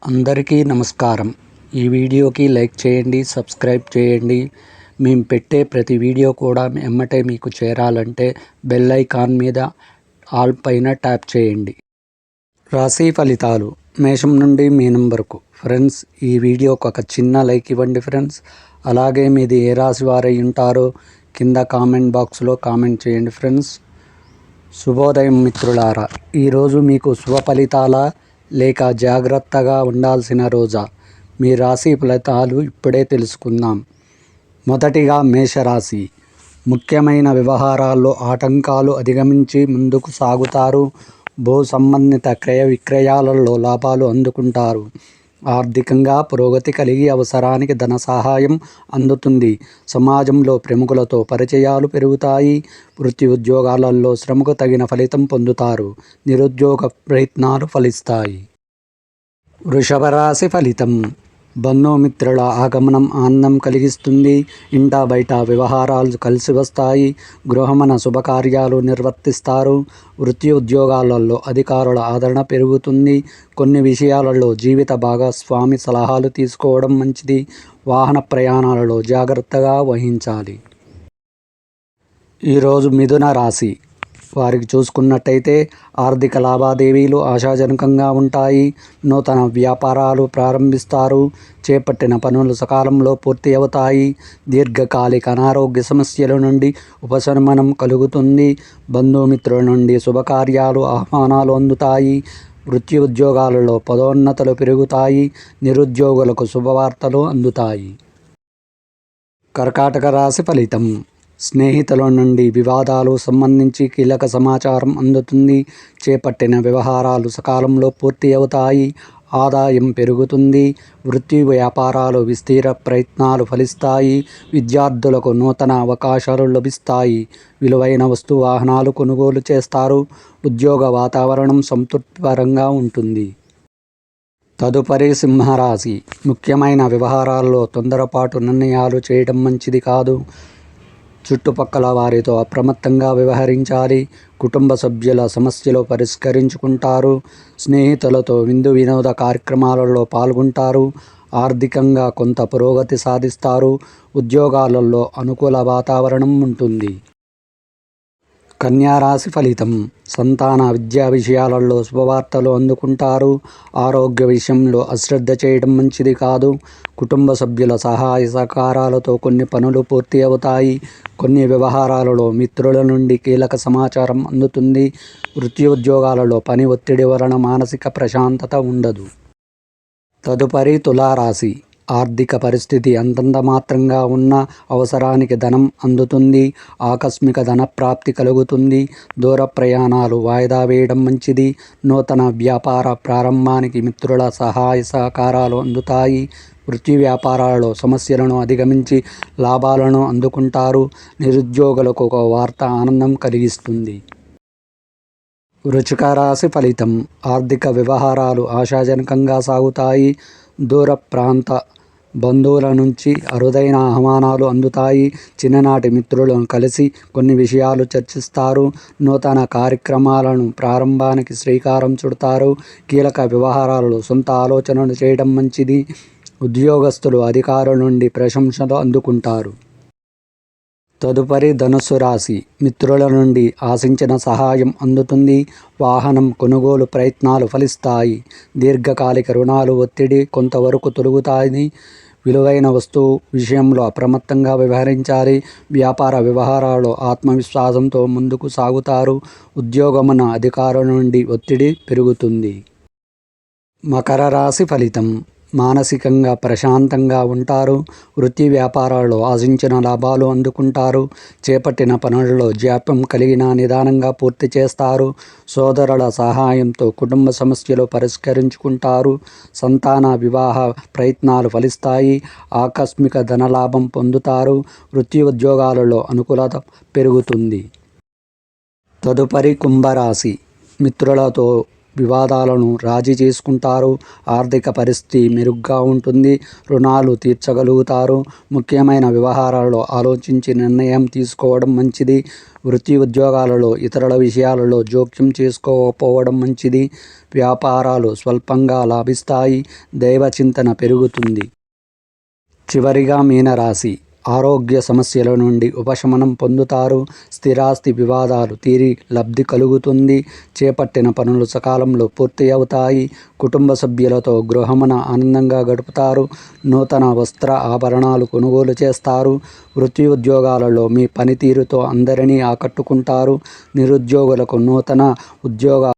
అందరికీ నమస్కారం. ఈ వీడియోకి లైక్ చేయండి, సబ్స్క్రైబ్ చేయండి. మేము పెట్టే ప్రతి వీడియో కూడా ఎమ్మటే మీకు చేరాలంటే బెల్ ఐకాన్ మీద ఆల్ పైన ట్యాప్ చేయండి. రాశి ఫలితాలు మేషం నుండి మీనం వరకు. ఫ్రెండ్స్, ఈ వీడియోకి ఒక చిన్న లైక్ ఇవ్వండి ఫ్రెండ్స్. అలాగే మీది ఏ రాశి వారై ఉంటారో కింద కామెంట్ బాక్స్లో కామెంట్ చేయండి ఫ్రెండ్స్. శుభోదయం మిత్రులారా. ఈరోజు మీకు శుభ ఫలితాల లేక జాగ్రత్తగా ఉండాల్సిన రోజా? మీ రాశి ఫలితాలు ఇప్పుడే తెలుసుకుందాం. మొదటిగా మేషరాశి. ముఖ్యమైన వ్యవహారాల్లో ఆటంకాలు అధిగమించి ముందుకు సాగుతారు. భూ సంబంధిత క్రయ విక్రయాలలో లాభాలు అందుకుంటారు. ఆర్థికంగా పురోగతి కలిగి అవసరానికి ధన సహాయం అందుతుంది. సమాజంలో ప్రముఖులతో పరిచయాలు పెరుగుతాయి. వృత్తి ఉద్యోగాలలో శ్రమకు తగిన ఫలితం పొందుతారు. నిరుద్యోగ ప్రయత్నాలు ఫలిస్తాయి. వృషభ రాశి ఫలితం. బంధుమిత్రుల ఆగమనం ఆనందం కలిగిస్తుంది. ఇంట బయట వ్యవహారాలు కలిసి వస్తాయి. గృహమన శుభకార్యాలు నిర్వర్తిస్తారు. వృత్తి ఉద్యోగాలలో అధికారుల ఆదరణ పెరుగుతుంది. కొన్ని విషయాలలో జీవిత భాగస్వామి సలహాలు తీసుకోవడం మంచిది. వాహన ప్రయాణాలలో జాగ్రత్తగా వహించాలి. ఈరోజు మిథున రాశి వారికి చూసుకున్నట్టయితే ఆర్థిక లావాదేవీలు ఆశాజనకంగా ఉంటాయి. నూతన వ్యాపారాలు ప్రారంభిస్తారు. చేపట్టిన పనులు సకాలంలో పూర్తి అవుతాయి. దీర్ఘకాలిక అనారోగ్య సమస్యల నుండి ఉపశమనం కలుగుతుంది. బంధుమిత్రుల నుండి శుభకార్యాలు ఆహ్వానాలు అందుతాయి. వృత్తి ఉద్యోగాలలో పదోన్నతులు పెరుగుతాయి. నిరుద్యోగులకు శుభవార్తలు అందుతాయి. కర్కాటక రాశి ఫలితం. స్నేహితుల నుండి వివాదాలు సంబంధించి కీలక సమాచారం అందుతుంది. చేపట్టిన వ్యవహారాలు సకాలంలో పూర్తి అవుతాయి. ఆదాయం పెరుగుతుంది. వృత్తి వ్యాపారాలు విస్తీర ప్రయత్నాలు ఫలిస్తాయి. విద్యార్థులకు నూతన అవకాశాలు లభిస్తాయి. విలువైన వస్తు వాహనాలు కొనుగోలు చేస్తారు. ఉద్యోగ వాతావరణం సంతృప్తికరంగా ఉంటుంది. తదుపరి సింహరాశి. ముఖ్యమైన వ్యవహారాల్లో తొందరపాటు నిర్ణయాలు చేయడం మంచిది కాదు. చుట్టుపక్కల వారితో అప్రమత్తంగా వ్యవహరించాలి. కుటుంబ సభ్యుల సమస్యలు పరిష్కరించుకుంటారు. స్నేహితులతో విందు వినోద కార్యక్రమాలలో పాల్గొంటారు. ఆర్థికంగా కొంత పురోగతి సాధిస్తారు. ఉద్యోగాలలో అనుకూల వాతావరణం ఉంటుంది. కన్యా రాశి ఫలితం. సంతాన విద్యా విషయాలలో శుభవార్తలు అందుకుంటారు. ఆరోగ్య విషయంలో అశ్రద్ధ చేయడం మంచిది కాదు. కుటుంబ సభ్యుల సహాయ సహకారాలతో కొన్ని పనులు పూర్తి అవుతాయి. కొన్ని వ్యవహారాలలో మిత్రుల నుండి కీలక సమాచారం అందుతుంది. వృత్తి ఉద్యోగాలలో పని ఒత్తిడి వలన మానసిక ప్రశాంతత ఉండదు. తదుపరి తులారాశి. ఆర్థిక పరిస్థితి అంతంత మాత్రంగా ఉన్న అవసరానికి ధనం అందుతుంది. ఆకస్మిక ధన ప్రాప్తి కలుగుతుంది. దూర ప్రయాణాలు వాయిదా వేయడం మంచిది. నూతన వ్యాపార ప్రారంభానికి మిత్రుల సహాయ సహకారాలు అందుతాయి. వృత్తి వ్యాపారాలలో సమస్యలను అధిగమించి లాభాలను అందుకుంటారు. నిరుద్యోగులకు ఒక వార్త ఆనందం కలిగిస్తుంది. వృశ్చిక రాశి ఫలితం. ఆర్థిక వ్యవహారాలు ఆశాజనకంగా సాగుతాయి. దూర ప్రాంత బంధువుల నుంచి అరుదైన ఆహ్వానాలు అందుతాయి. చిన్ననాటి మిత్రులను కలిసి కొన్ని విషయాలు చర్చిస్తారు. నూతన కార్యక్రమాలను ప్రారంభానికి శ్రీకారం చుడతారు. కీలక వ్యవహారాలలో సొంత ఆలోచనలు చేయడం మంచిది. ఉద్యోగస్తులు అధికారుల నుండి ప్రశంసలు అందుకుంటారు. తదుపరి ధనుస్సు రాశి. మిత్రుల నుండి ఆశించిన సహాయం అందుతుంది. వాహనం కొనుగోలు ప్రయత్నాలు ఫలిస్తాయి. దీర్ఘకాలిక రుణాలు ఒత్తిడి కొంతవరకు తొలగుతాయి. విలువైన వస్తువు విషయంలో అప్రమత్తంగా వ్యవహరించాలి. వ్యాపార వ్యవహారాల్లో ఆత్మవిశ్వాసంతో ముందుకు సాగుతారు. ఉద్యోగమున అధికారుల నుండి ఒత్తిడి పెరుగుతుంది. మకర రాశి ఫలితం. మానసికంగా ప్రశాంతంగా ఉంటారు. వృత్తి వ్యాపారాల్లో ఆశించిన లాభాలు అందుకుంటారు. చేపట్టిన పనులలో జాప్యం కలిగిన నిదానంగా పూర్తి చేస్తారు. సోదరుల సహాయంతో కుటుంబ సమస్యలు పరిష్కరించుకుంటారు. సంతాన వివాహ ప్రయత్నాలు ఫలిస్తాయి. ఆకస్మిక ధనలాభం పొందుతారు. వృత్తి ఉద్యోగాలలో అనుకూలత పెరుగుతుంది. తదుపరి కుంభరాశి. మిత్రులతో వివాదాలను రాజీ చేసుకుంటారు. ఆర్థిక పరిస్థితి మెరుగ్గా ఉంటుంది. రుణాలు తీర్చగలుగుతారు. ముఖ్యమైన వ్యవహారాలలో ఆలోచించి నిర్ణయం తీసుకోవడం మంచిది. వృత్తి ఉద్యోగాలలో ఇతరుల విషయాలలో జోక్యం చేసుకోకపోవడం మంచిది. వ్యాపారాలు స్వల్పంగా లాభిస్తాయి. దైవ చింతన పెరుగుతుంది. చివరిగా మీనరాశి. ఆరోగ్య సమస్యల నుండి ఉపశమనం పొందుతారు. స్థిరాస్తి వివాదాలు తీరి లబ్ధి కలుగుతుంది. చేపట్టిన పనులు సకాలంలో పూర్తి అవుతాయి. కుటుంబ సభ్యులతో గృహమున ఆనందంగా గడుపుతారు. నూతన వస్త్ర ఆభరణాలు కొనుగోలు చేస్తారు. వృత్తి ఉద్యోగాలలో మీ పనితీరుతో అందరినీ ఆకట్టుకుంటారు. నిరుద్యోగులకు నూతన ఉద్యోగ